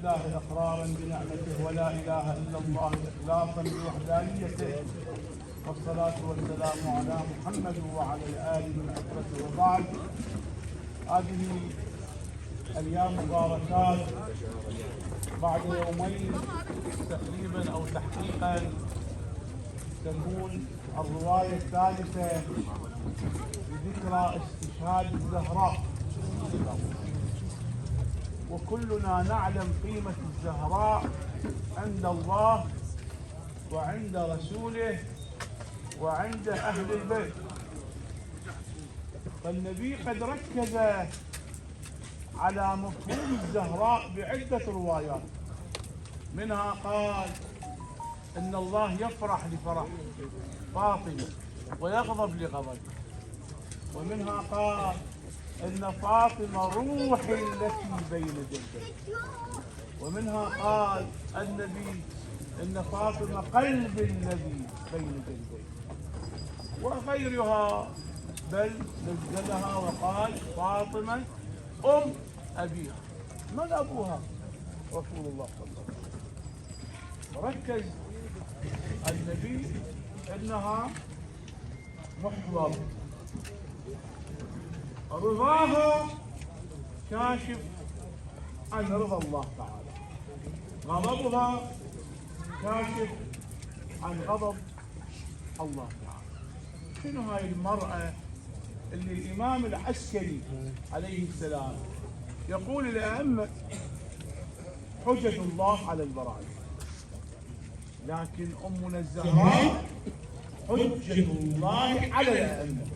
الله إقرارا بنعمته ولا إله إلا الله إخلاصا بوحدانيته، والصلاة والسلام على محمد وعلى الآل والعترة. وبعد، هذه أيام مباركات بعد يومين تقريبا أو تحقيقا تكون الرواية الثالثة بذكرى استشهاد الزهراء، وكلنا نعلم قيمة الزهراء عند الله وعند رسوله وعند أهل البيت. فالنبي قد ركز على مفهوم الزهراء بعدة روايات، منها قال إن الله يفرح لفرح فاطمة ويغضب لغضب، ومنها قال إن فاطمة روحي التي بين جنبي، ومنها قال النبي إن فاطمة قلبي الذي بين جنبي، وغيرها، بل نزلها وقال فاطمة أم أبيها. من أبوها؟ رسول الله صلى الله عليه وسلم. وركز النبي أنها محور رضاها كاشف عن رضا الله تعالى، غضبها كاشف عن غضب الله تعالى. شنو هاي المرأة اللي الإمام العسكري عليه السلام يقول للأئمة حجة الله على البرايا، لكن أمنا الزهراء حجة الله على الأئمة،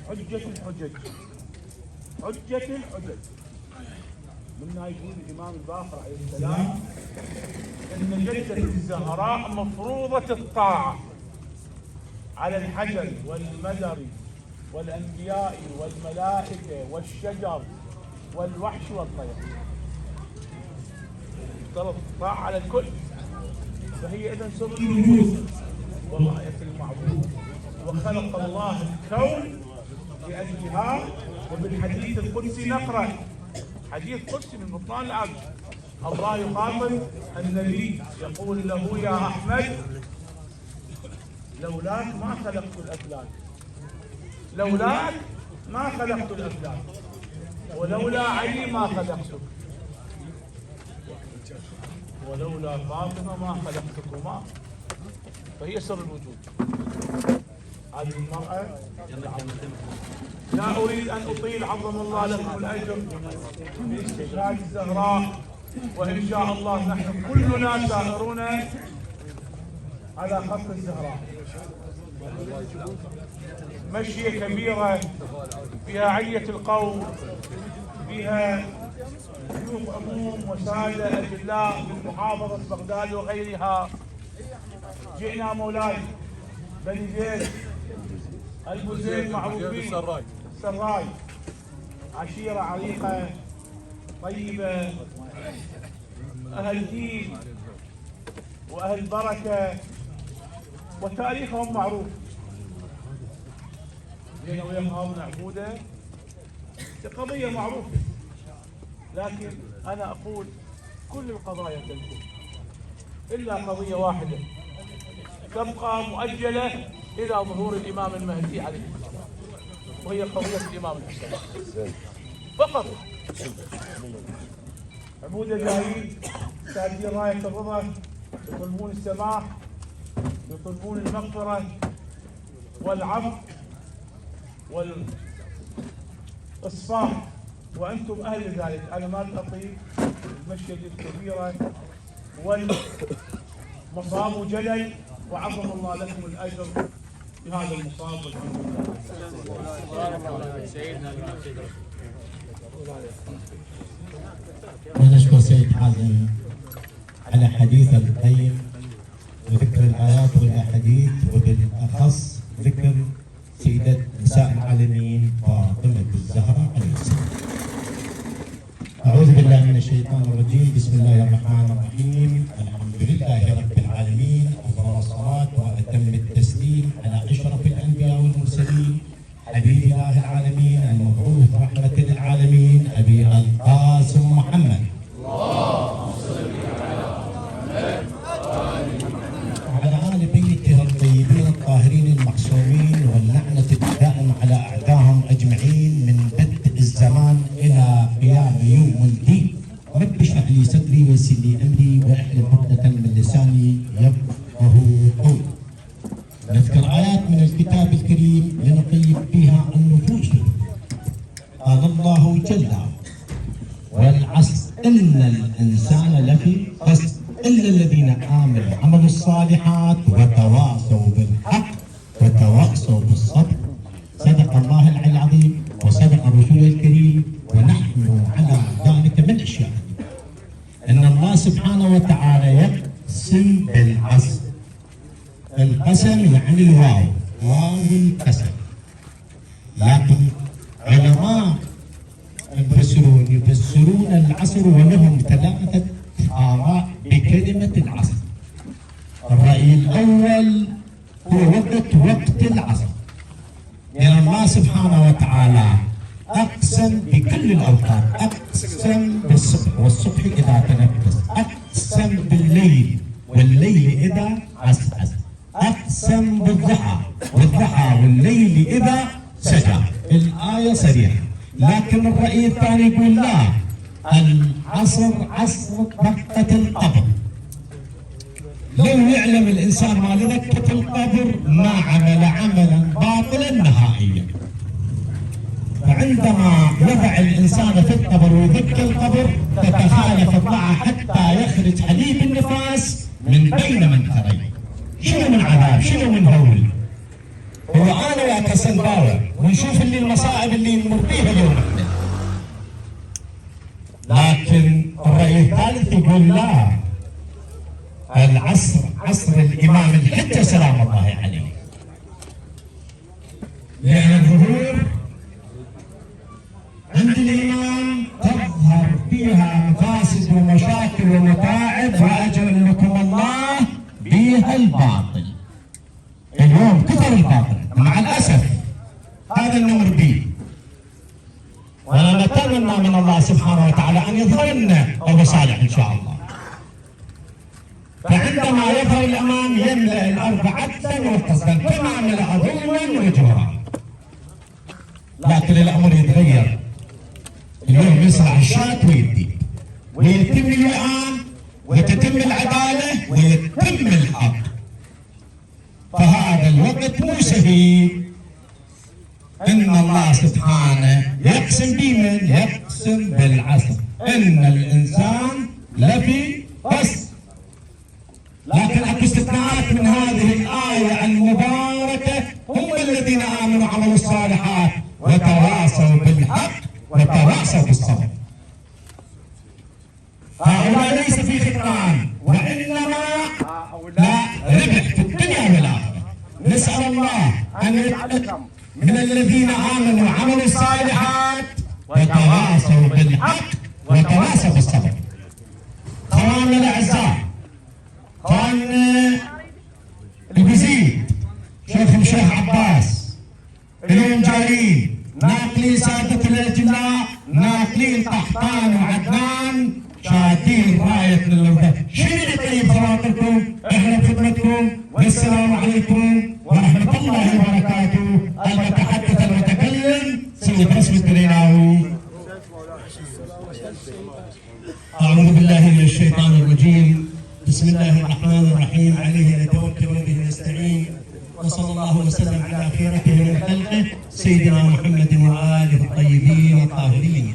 حجة الحجج، حجة الحجج. منها يقول الإمام الباقر عليه السلام إن جدة الزهراء مفروضة الطاعة على الحجر والمدر والأنبياء والملائكة والشجر والوحش والطير، افترض الطاعة على الكل، فهي إذن سر الوجود وغاية المعبود، وخلق الله الكون لأجلها. وبالحديث القدسي نقرأ حديث قدسي من بطلان العبد، الله يخاطب النبي يقول له يا أحمد لولاك ما خلقت الأفلاك، لولاك ما خلقت الأفلاك، ولولا علي ما خلقتك، ولولا فاطمة ما خلقتكما. فهي سر الوجود. هذه المرأة لا أريد أن أطيل، عظم الله لكم الأجر باستشهاد الزهراء، وإن شاء الله نحن كلنا سائرون على خط الزهراء. مشية كبيرة فيها علية القوم، فيها ضيوف عموم وسادة أجلاء من محافظة بغداد وغيرها. جئنا مولاي بني زيد البوزيد معروفين، سراي، عشيرة عريقة طيبة، أهل دين وأهل بركة، وتاريخهم معروف. جينا وياهم هارون عبودة قضية معروفة، لكن أنا أقول كل القضايا تنتهي إلا قضية واحدة تبقى مؤجلة إلى ظهور الإمام المهدي عليه السلام، وهي قضية الإمام الحسين فقط. عبودة جايين سادين راية الرضا، يطلبون السماح، يطلبون المغفرة والعفو والإصفاح، وأنتم أهل ذلك. أنا ما أطيل المشكلة الكبيرة والمصاب جلل، وعظم الله لكم الأجر بهذا المصاب. ونشكر سيد حازم على حديث القيم وذكر الآيات والأحاديث، وبالأخص ذكر سيدة نساء العالمين فاطمة الزهراء عليه السلام. أعوذ بالله من الشيطان الرجيم، بسم الله الرحمن الرحيم، الحمد لله رب العالمين، أفضل الصلاة وأتم التسليم على أشرف الأنبياء والمرسلين حبيب إله العالمين المبعوث رحمة للعالمين أبي القاسم محمد. وعلى آل بيته الطيبين الطاهرين المعصومين، واللعنة الدائمة على أعدائهم أجمعين من بدء الزمان إلى قيام يوم الدين. رب اشرح لي صدري ويسر لي أمري واحلل عقدة من لساني يفقهوا قولي. نذكر آيات من الكتاب الكريم لنطيب بها النفوس. قال الله جل والعصر إن الإنسان لفي خسر إلا الذين آمنوا وعملوا الصالحات وتواصوا بالحق وتواصوا بالصبر. صدق الله العلي العظيم وصدق رسوله الكريم، ونحن على ذلك من الشاهدين. إن الله سبحانه وتعالى يقسم بالعصر. القسم يعني الواو، واو القسم. لكن علماء يفسرون العصر ولهم ثلاثة آراء بكلمة العصر. الرأي الأول هو وقت العصر، لأن الله سبحانه وتعالى أقسم بكل الأوقات، أقسم بالصبح والصبح إذا تنفس، أقسم بالليل والليل إذا عسعس، أقسم بالضحى والضحى والليل إذا سجى. الآية صريحة. لكن الرأي الثاني يقول لا، العصر عصر دقة القبر. لو يعلم الإنسان ما لدقة القبر ما عمل عملا باطلا نهائيا. فعندما يضع الإنسان في القبر ويدق القبر تتخالف الضعة حتى يخرج حليب النفاس من بين منخرين. شنو من عذاب، شنو من هول. هو أنا وأكسن باور ونشوف اللي المصائب اللي نمر بيها اليوم احنا. لكن الرأي الثالث يقول لا، العصر عصر الإمام الحجة سلام الله عليه، لأن الظهور عند الإمام تظهر فيها مفاسد ومشاكل ومتاعب، وأجعل لكم الله بها الباطل. اليوم كثر الباطل مع الأسف، هذا النمر به. ونتمنى من الله سبحانه وتعالى أن يظهر لنا أبو صالح إن شاء الله. فعندما يظهر الأمام يملأ الأرض عدلا وقصدا كما ملأ ظلما وجورا. لكن الأمر يتغير. اليوم يصنع الشاة ويدي، ويتم الوئام وتتم العدالة ويتم الحق. فهذا الوقت مو سهل. إن الله سبحانه يقسم بمن؟ يقسم بالعصر. إن الإنسان لفي خسر. لكن اكو استثناءات من هذه الآية المباركة. هم الذين آمنوا وعملوا الصالحات وتواصوا بالحق وتواصوا بالصبر. هؤلاء ليس في خطران، وإنما لا ربح في الدنيا والآخرة. نسأل الله أن يجعلكم من الذين آمنوا وعملوا الصالحات وتواصوا بالحق وتواصوا بالصبر. اخواننا الأعزاء، اخواننا البزيد، شيخ الشيخ عباس، اليوم جايين ناقلين سادة الأجلاء، ناقلين قحطان وعدنان، شادين راية للوردة. شنو اللي طيب خواطركم؟ احنا بخدمتكم، والسلام عليكم ورحمة الله وبركاته. المتحدث المتكلم سيد رسم الدريناوي. أعوذ بالله من الشيطان الرجيم. بسم الله الرحمن الرحيم. عليه نتوكل وبه نستعين، وصلى الله وسلم على خيرته من خلقه سيدنا محمد وآله الطيبين الطاهرين.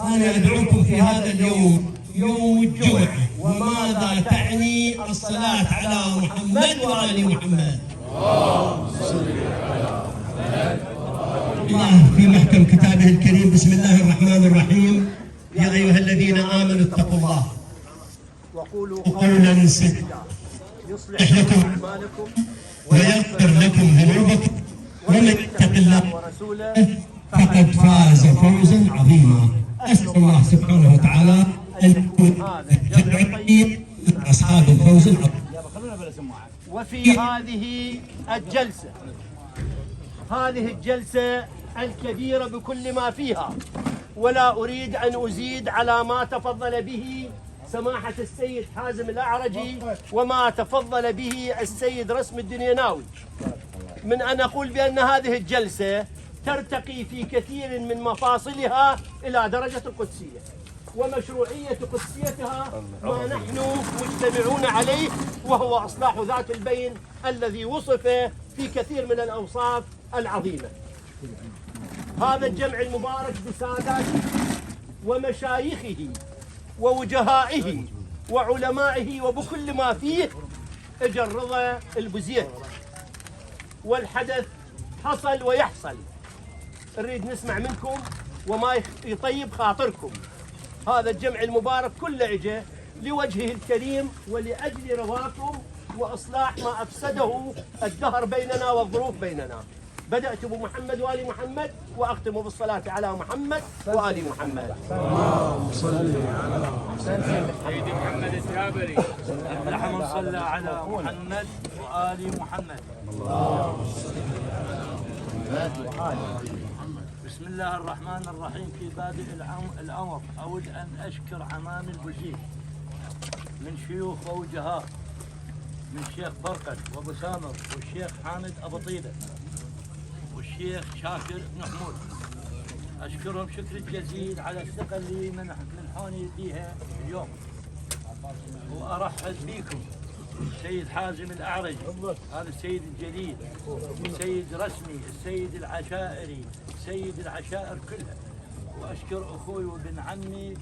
أنا أدعوكم في هذا اليوم، يوم الجمعة، وماذا تعني الصلاة على محمد وآل محمد. الله في محكم كتابه الكريم. بسم الله الرحمن الرحيم. يا أيها الذين آمنوا اتقوا الله وقولوا قولا سديدا يصلح لكم أعمالكم ويغفر لكم ذنوبكم، ومن يتق الله ورسوله فقد فاز فوزا عظيما. أسأل الله سبحانه وتعالى أن يكون جميع أصحاب الفوز العظيم. وفي هذه الجلسة الكبيرة بكل ما فيها، ولا أريد أن أزيد على ما تفضل به سماحة السيد حازم الأعرجي وما تفضل به السيد رسم الدنيناوي، من أن أقول بأن هذه الجلسة ترتقي في كثير من مفاصلها إلى درجة القدسية، ومشروعية قدسيتها ما نحن مجتمعون عليه، وهو إصلاح ذات البين الذي وصف في كثير من الأوصاف العظيمة. هذا الجمع المبارك بساداته ومشايخه ووجهائه وعلمائه وبكل ما فيه اجى الرضا البزيت، والحدث حصل ويحصل. نريد نسمع منكم وما يطيب خاطركم. هذا الجمع المبارك كله اجى لوجهه الكريم ولأجل رضاكم وإصلاح ما أفسده الدهر بيننا والظروف بيننا. بدأت بمحمد وآل محمد وأختم بالصلاة على محمد وآل محمد. اللهم صل على سيدي محمد الجابري. نحن صلى على محمد وآل محمد. بسم الله الرحمن الرحيم. في بادئ الأمر أود أن أشكر عمام البوزيد من شيوخ ووجهاء، من شيخ برقد وابو سامر والشيخ حامد ابو طيبه والشيخ شاكر بن حمود. اشكرهم شكر جزيل على الثقه اللي منحوني بيها اليوم، وارحب بكم السيد حازم الاعرجي، هذا السيد الجليل، السيد رسمي، السيد العشائري، سيد العشائر كلها. واشكر اخوي وابن عمي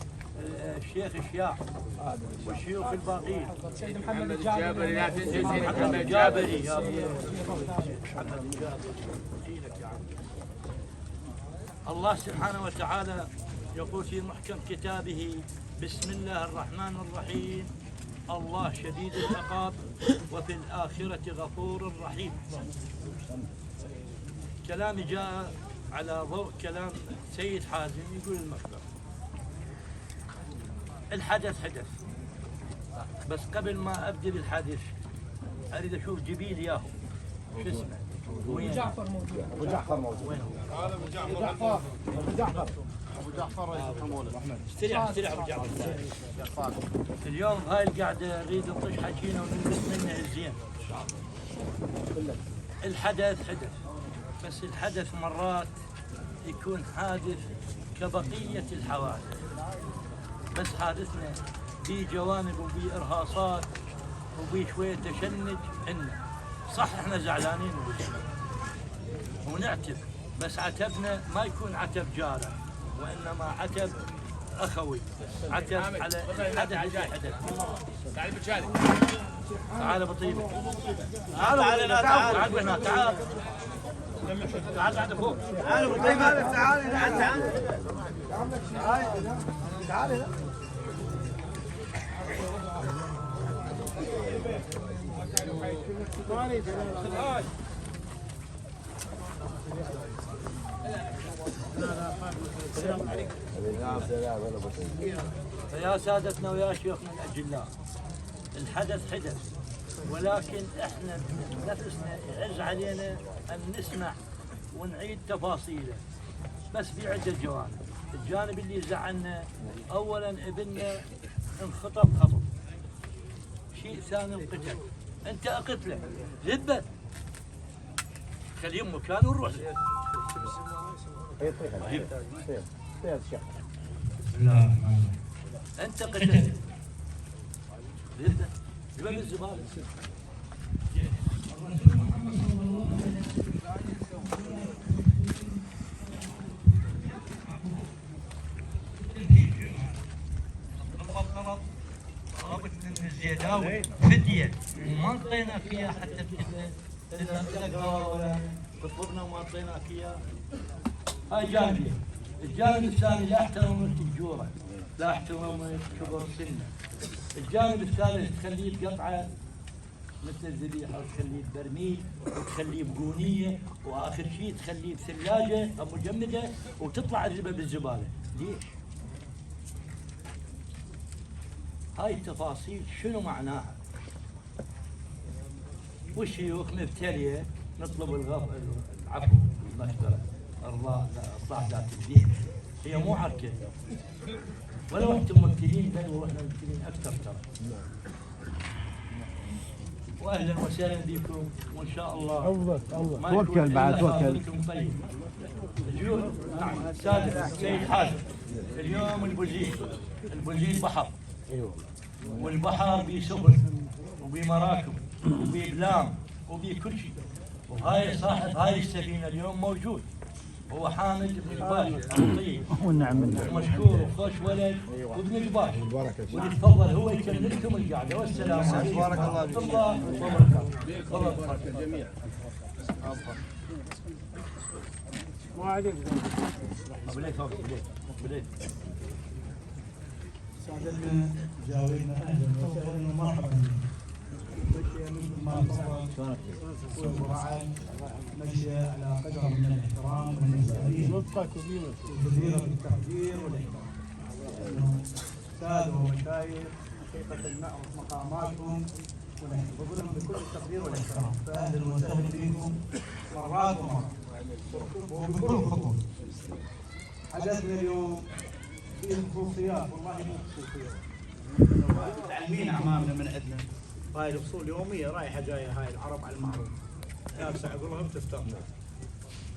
الشيخ الشياح والشيوخ الباقيين. سيد محمد الجابري. لا تنسى سيد محمد الجابري. الله سبحانه وتعالى يقول في محكم كتابه: بسم الله الرحمن الرحيم، الله شديد العقاب وفي الآخرة غفور رحيم. كلامي جاء على ضوء كلام سيد حازم. يقول المخبر الحدث حدث، بس قبل ما ابدي بالحدث اريد اشوف جبيل ياهو شو اسمه. ابو جعفر موجود. ابو جعفر موجود. وين هو؟ هذا ابو جعفر. ابو جعفر. ابو جعفر استريح ابو جعفر. اليوم هاي القعده نريد نطش حكينا ونلبس منه الزين. الحدث حدث، بس الحدث مرات يكون حادث كبقيه الحوادث، بس حادثنا في جوانب وفي ارهاصات وفي شويه تشنج. صح احنا زعلانين ونعتب، بس عتبنا ما يكون عتب جارة، وانما عتب اخوي، عتب على الحدث اللي حدث. تعال بالشارع. تعال بطيبه. تعال هنا، تعال هنا، تعال تعال فوق. تعال بطيبة. تعال تعال. فيا سادتنا ويا شيوخنا الاجلاء، الحدث حدث، ولكن احنا نفسنا يعز علينا ان نسمع ونعيد تفاصيله. بس في عده جوانب. الجانب اللي زعلنا، اولا ابننا انخطب خطب، شيء ثاني انقتل. انت اقتله ذبه، خليه مكان ونروح له. انت قتلت ذبه، جبل الزباله. طلبت من الزيداوي فديه وما انطينا فيها حتى تقدر ولا تطلبنا وما انطيناك اياها. هاي جانب. الجانب الثاني لا احترمت الجوره، لا احترمت كبر سنه. الجانب الثالث تخليه بقطعه مثل الذبيحه، وتخليه ببرميل، وتخليه بقونيه، واخر شيء تخليه بثلاجه او مجمده، وتطلع الربا بالزباله. ليش؟ هاي التفاصيل شنو معناها؟ والشيوخ نبتلي نطلب العفو اصلاح ذات الدين. هي مو عركه، ولو انتم مبتلين بل واحنا مبتلين اكثر ترى. واهلا وسهلا بكم، وان شاء الله توكل بعد توكل. طيب سادس سيد حازم، اليوم البوزيد بحر، والبحر بيه سفن وبيه مراكب وبيه بلام وبيه كل شيء، وهاي صاحب هاي السفينه اليوم موجود هو حامد بن الباشا ابو طيب، والنعم مشكور وخوش ولد وابن الباشا، وليتفضل هو يكملكم القعده. والسلام عليكم بارك الله وبركاته. تفضل الجميع. ما عليك بديت سعدنا جاوبنا اهلا وسهلا ومرحبا. مشي مثل ما تفضل دكتور رعد، مشي على قدر من الاحترام والمسؤوليه وجديره بالتقدير والاحترام. ساده ومشايخ حقيقه نعرف مقاماتهم ونحتفظ لهم بكل التقدير والاحترام، فاهلا وسهلا بكم مرات ومرات وبكل خطوه. حدثنا اليوم في خصوصيات، والله مو خصوصيات، متعلمين امامنا من عندنا. هاي الفصول يوميه رايحه جايه، هاي العرب على المعروف لابسه عقلهم تفتر،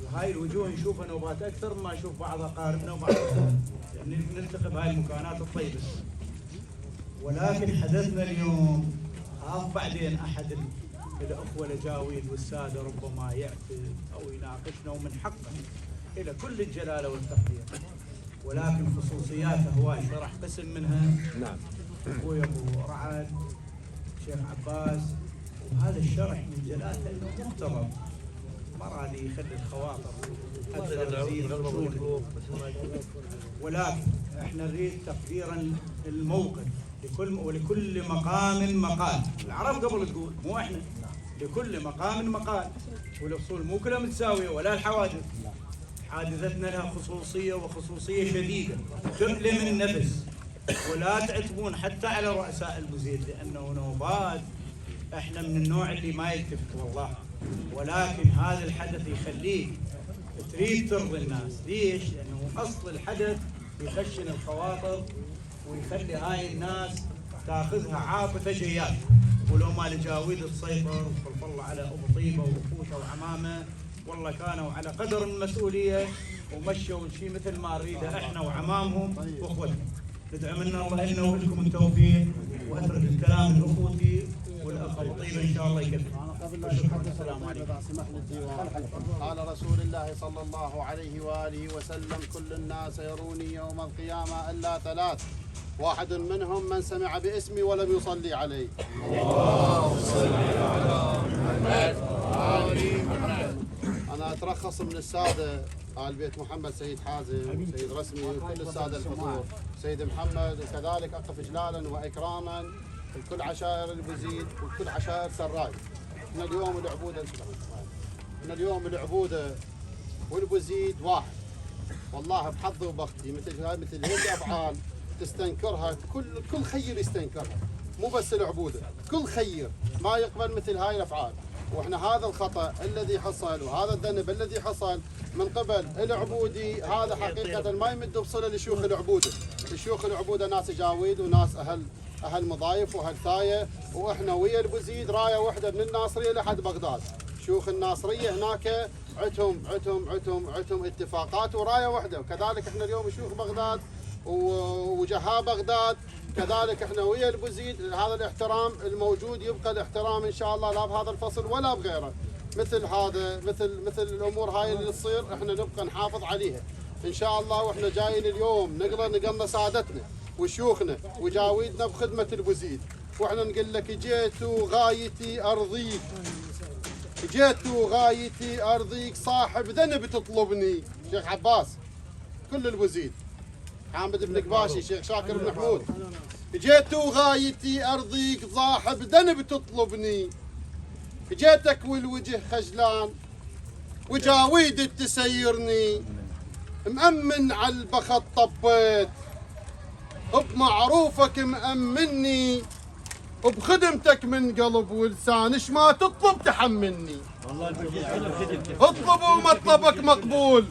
وهاي الوجوه نشوفها نوبات اكثر ما نشوف بعض اقاربنا وبعض يعني نلتقي بهاي المكانات الطيبه. ولكن حدثنا اليوم خاف بعدين احد الاخوه الاجاويد والساده ربما يعتذر او يناقشنا، ومن حقه الى كل الجلاله والتقدير، ولكن خصوصياته هواي شرح قسم منها. نعم. اخوي ابو رعد شيخ عباس، وهذا الشرح من جلاله انه مفترض ما راضي يخلي الخواطر اكثر تزيد، ولكن احنا نريد تقديرا الموقف ولكل مقام مقال. العرب قبل تقول مو احنا، لكل مقام مقال، والفصول مو كلها متساويه ولا الحوادث. حادثتنا لها خصوصيه وخصوصيه شديده تؤلم من النفس، ولا تعتبون حتى على رؤساء البوزيد لانه نوبات احنا من النوع اللي ما يلتفت والله، ولكن هذا الحدث يخليك تريد ترضي الناس. ليش؟ لانه اصل الحدث يخشن الخواطر ويخلي هاي الناس تاخذها عاطفه جياد، ولو ما لجاويد تسيطر وخلف الله على ابو طيبه واخوته وعمامه، والله كانوا على قدر المسؤوليه ومشوا شيء مثل ما نريده احنا وعمامهم واخوتهم. ندعو من الله لنا ولكم التوفيق، واترك الكلام لاخوتي والاخ ابو طيبه ان شاء الله يكفي. السلام عليكم. قال رسول الله صلى الله عليه واله وسلم: كل الناس يروني يوم القيامه الا ثلاث، واحد منهم من سمع باسمي ولم يصلي علي. اللهم صل على محمد. انا اترخص من الساده آل بيت محمد، سيد حازم، سيد رسمي، وكل الساده الحضور، سيد محمد، وكذلك اقف اجلالا واكراما لكل عشائر البوزيد وكل عشائر سراي. احنا اليوم العبوده والبوزيد واحد، والله بحظي وبختي مثل هاي الافعال تستنكرها كل خير يستنكرها، مو بس العبوده، كل خير ما يقبل مثل هاي الافعال. واحنا هذا الخطا الذي حصل وهذا الذنب الذي حصل من قبل العبودي هذا حقيقه ما يمد بصله لشيوخ العبوده. شيوخ العبوده ناس جاويد وناس اهل مضايف واهل ثايه، واحنا ويا البوزيد رايه واحده من الناصريه لحد بغداد. شيوخ الناصريه هناك عتهم اتفاقات ورايه واحده، وكذلك احنا اليوم شيوخ بغداد وجهاء بغداد كذلك احنا ويا البوزيد. هذا الاحترام الموجود يبقى الاحترام ان شاء الله، لا بهذا الفصل ولا بغيره. مثل هذا مثل الامور هاي اللي تصير احنا نبقى نحافظ عليها ان شاء الله. واحنا جايين اليوم نقلنا سادتنا وشيوخنا وجاويدنا بخدمه البوزيد، واحنا نقول لك جيت وغايتي ارضيك، جيت وغايتي ارضيك، صاحب ذنب تطلبني. شيخ عباس كل البوزيد، حامد بن قباشي، شيخ شاكر بن حمود، جيت وغايتي ارضيك، صاحب ذنب تطلبني، جيتك والوجه خجلان وجاويد تسيرني، مأمن على البخت طبيت، بمعروفك مأمني، وبخدمتك من قلب ولسان، ايش ما تطلب تحملني. اطلب ومطلبك مقبول.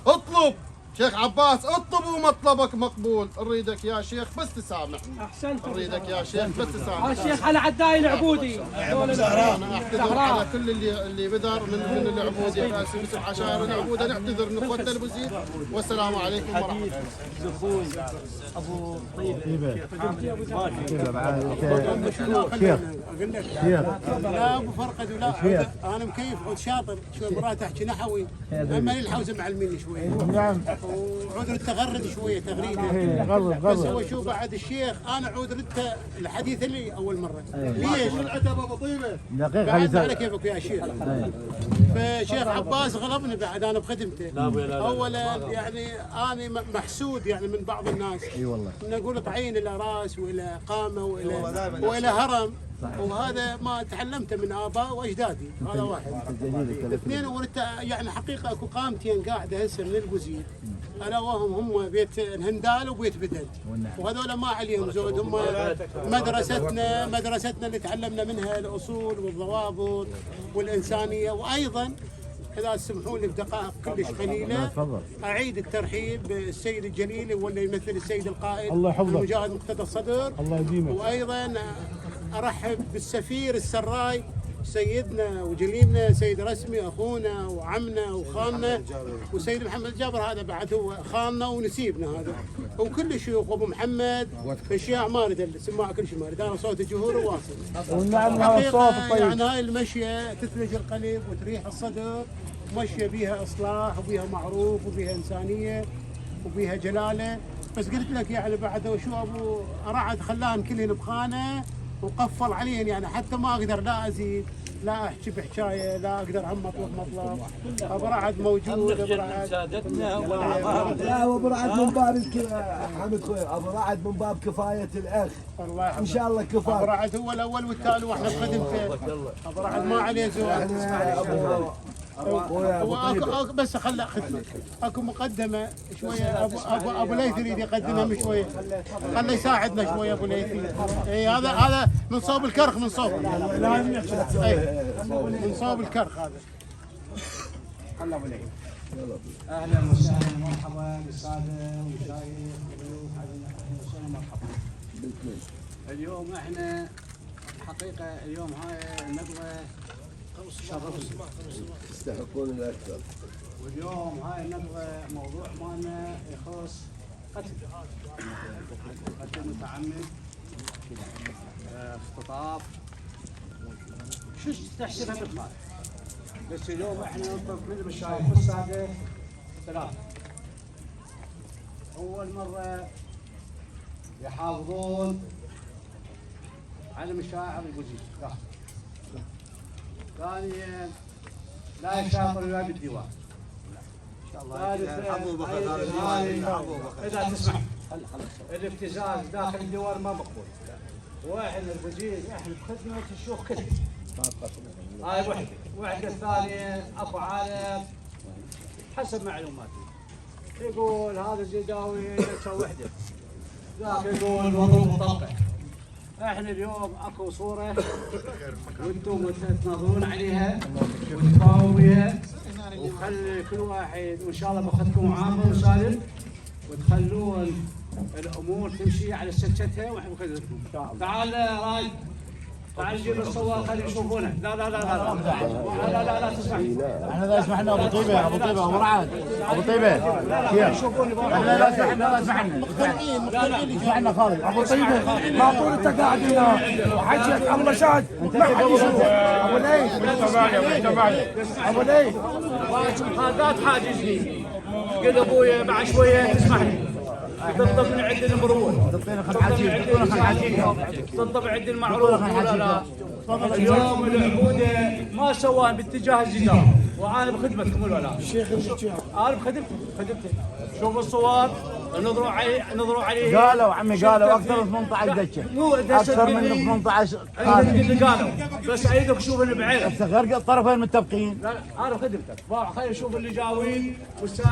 اطلب شيخ عباس، اطلب ومطلبك مقبول. نريدك يا شيخ بس تسامحني. احسنت. نريدك يا شيخ بس تسامحني. الشيخ على عداي العبودي. انا اعتذر على كل اللي بدر من العبوديه، باسم عشائر العبوده نعتذر من اخوتنا ابو زيد، والسلام عليكم ورحمه الله. زبون ابو طيبه لا ابو فرقد ولا انا مكيف عود شاطر شوي مرات احكي نحوي اما الحوزه معلميني شوي. نعم. وعود التغرد شويه تغريده. بس هو شو بعد الشيخ انا عود ردت الحديث اللي اول مره. ليش؟ العتب ابو طيبه. بعد على كيفك يا شيخ. فشيخ عباس غلبني بعد انا بخدمته. اولا يعني انا محسود يعني من بعض الناس. اي والله. نقول طعين الى راس والى قامه والى هرم. وهذا ما تعلمته من اباء واجدادي. هذا واحد. اثنين يعني حقيقه اكو قامتين قاعده هسه من البوزيد، الا وهم هم بيت الهندال وبيت بدل، وهذول ما عليهم زود. هم مدرستنا اللي تعلمنا منها الاصول والضوابط والانسانيه. وايضا اذا تسمحوا لي بدقائق كلش قليله اعيد الترحيب بالسيد الجليل واللي يمثل السيد القائد المجاهد مقتدى الصدر. الله يديمه. وايضا ارحب بالسفير السراي سيدنا وجليلنا سيد رسمي اخونا وعمنا وخالنا، وسيد محمد الجابر هذا بعد هو خالنا ونسيبنا هذا، وكل الشيوخ وابو محمد اشياء ما اريد السماع كل شيء ما اريد، انا صوت الجمهور واصل. حقيقه يعني هاي المشيه تثلج القلب وتريح الصدر، مشيه بيها اصلاح وبيها معروف وبيها انسانيه وبيها جلاله. بس قلت لك يعني بعد شو ابو رعد خلاهم كلهن بخانه وقفل عليهم، يعني حتى ما اقدر لا ازيد لا احكي بحكايه لا اقدر عم مطلب. ابو رعد موجود. ابو رعد سادتنا لا ابو رعد من باب حمد خوي، ابو رعد من باب كفايه الاخ. الله يحفظك. ان شاء الله كفايه. ابو رعد هو الاول والتالي واحنا بخدمته. ابو رعد ما عليه زواج. بس خلى خدمه اكو مقدمه شويه. ابو ليث يريد يقدمها شويه، خليه يساعدنا شويه ابو ليث. اي هذا من صوب الكرخ، من صوب من صوب الكرخ هذا. خلى ابو ليث. اهلا وسهلا ومرحبا بالساده والمشايخ والضيوف. اهلا وسهلا مرحبا. اليوم احنا حقيقه اليوم هاي الندوه يستحقون الاكثر. واليوم هاي الندوه موضوع مالنا يخص قتل متعمد، اختطاف، شو تحسبها بالخارج. بس اليوم احنا نطلب من المشايخ والساده ثلاثه. اول مره يحافظون على مشاعر الوزير. ثانيا لا يشاطر الا بالديوان. ثالثا اذا تسمح الابتزاز داخل الديوان ما مقبول. واحنا الوزير احنا بخدمه الشيوخ كلهم. هاي وحده. وحده الثانيه اكو عالم حسب معلوماتي يقول هذا الزيداوي يسوي وحده، ذاك يقول مضروب مطبق. احنا اليوم اكو صوره وانتم تناظرون عليها وتتفاهموا بها، وخلي كل واحد وان شاء الله باخذكم عامر وسالم وتخلون الامور تمشي على سكتها واحنا بخدمتكم. تعال رايد تعال جيب الصور خلي يشوفونه. لا لا لا لا لا لا لا تسمح. احنا لا سمحنا ابو طيبه ابو رعد ابو طيبه احنا لا سمحنا سمحنا خالد ابو طيبه ما طول انت قاعد هنا وحكيك ابو رشاد ما حد يشوفه. ابو ليث ابو ليث هذا حاجزني. قل ابويا بعد شويه تسمح لي تطلب من عند المرور، تطلب عند المعروف. لا اليوم العبوده ما سواها باتجاه الزدار، وانا بخدمتكم ولا لا؟ الشيخ انا بخدمتك. شوف الصور نظروا عليه. قالوا عمي قالوا اكثر من 18 دكه، مو اكثر من 18 قالوا بس اريدك شوف اللي بعينك. غرق الطرفين متفقين. لا انا بخدمتك. خلينا نشوف اللي جاوين والسالم.